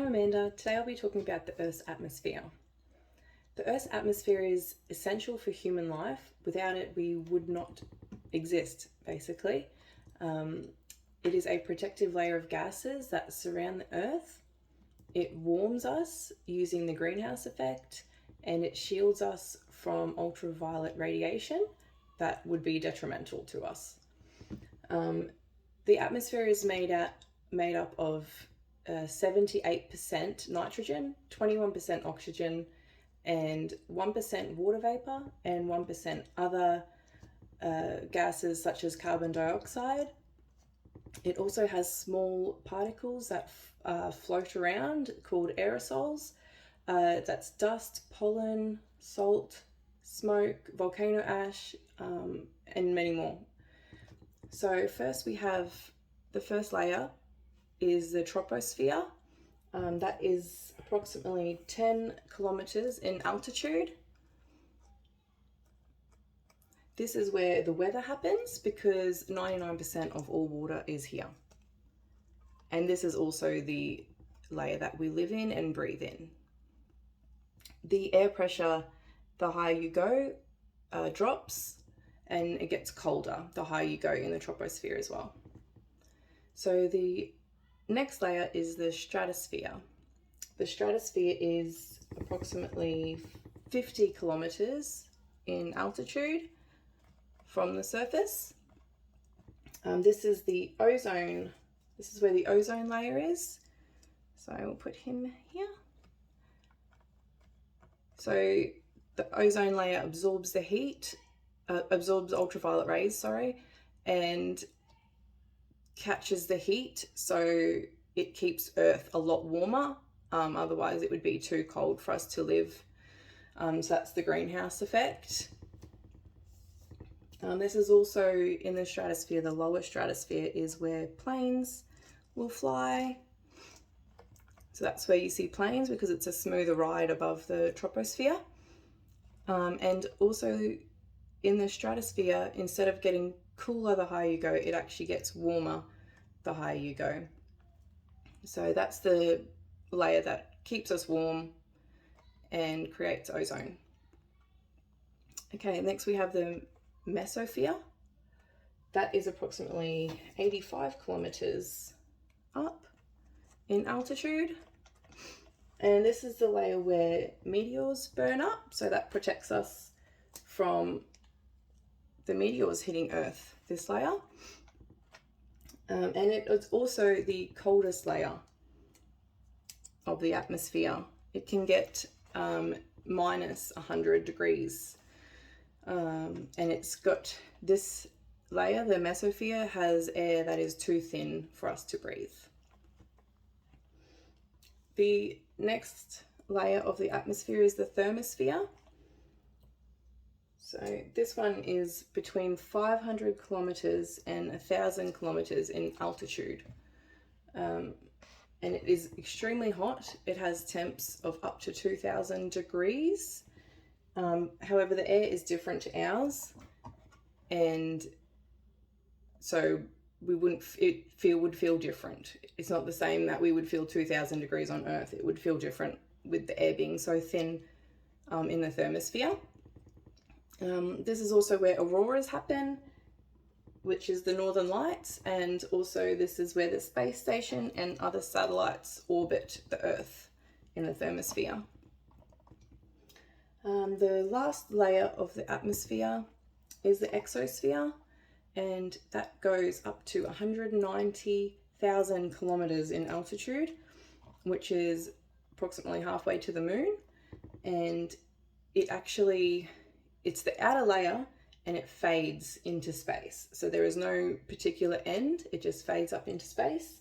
I'm Amanda. Today I'll be talking about the Earth's atmosphere. The Earth's atmosphere is essential for human life. Without it, we would not exist, basically. It is a protective layer of gases that surround the Earth. It warms us using the greenhouse effect, and it shields us from ultraviolet radiation that would be detrimental to us. The atmosphere is made up of 78% nitrogen, 21% oxygen, and 1% water vapor, and 1% other gases such as carbon dioxide. It also has small particles that float around called aerosols. That's dust, pollen, salt, smoke, volcano ash, and many more. So first we have the first layer is the troposphere. That is approximately 10 kilometers in altitude. This is where the weather happens because 99% of all water is here. And this is also the layer that we live in and breathe in. The air pressure, the higher you go, drops, and it gets colder the higher you go in the troposphere as well. So the next layer is the stratosphere. The stratosphere is approximately 50 kilometers in altitude from the surface. This is the ozone. This is where the ozone layer is. So I will put him here. So the ozone layer absorbs the heat, absorbs ultraviolet rays, and catches the heat, so it keeps Earth a lot warmer. Otherwise it would be too cold for us to live. So that's the greenhouse effect. This is also in the stratosphere. The lower stratosphere is where planes will fly. So that's where you see planes because it's a smoother ride above the troposphere. And also in the stratosphere, instead of getting cooler the higher you go, it actually gets warmer the higher you go. So that's the layer that keeps us warm and creates ozone. Okay, next we have the mesosphere. That is approximately 85 kilometers up in altitude. And this is the layer where meteors burn up, so that protects us from the meteors hitting Earth, this layer. And it is also the coldest layer of the atmosphere. It can get minus 100 degrees. And it's got this layer, the mesosphere, has air that is too thin for us to breathe. The next layer of the atmosphere is the thermosphere. So this one is between 500 kilometers and 1,000 kilometers in altitude. And it is extremely hot. It has temps of up to 2,000 degrees. However, the air is different to ours. And so would feel different. It's not the same that we would feel 2,000 degrees on Earth. It would feel different with the air being so thin in the thermosphere. This is also where auroras happen, which is the northern lights, and also this is where the space station and other satellites orbit the Earth in the thermosphere. The last layer of the atmosphere is the exosphere, and that goes up to 190,000 kilometers in altitude, which is approximately halfway to the moon. And it's the outer layer and it fades into space. So there is no particular end, it just fades up into space.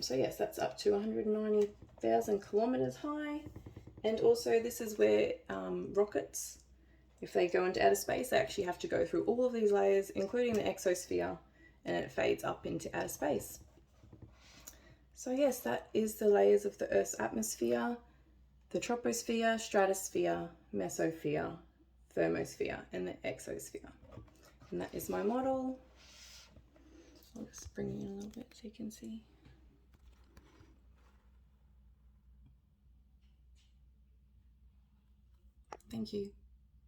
So yes, that's up to 190,000 kilometers high. And also this is where rockets, if they go into outer space, they actually have to go through all of these layers, including the exosphere, and it fades up into outer space. So yes, that is the layers of the Earth's atmosphere: the troposphere, stratosphere, mesosphere, thermosphere, and the exosphere. And that is my model. I'll just bring it in a little bit so you can see. Thank you.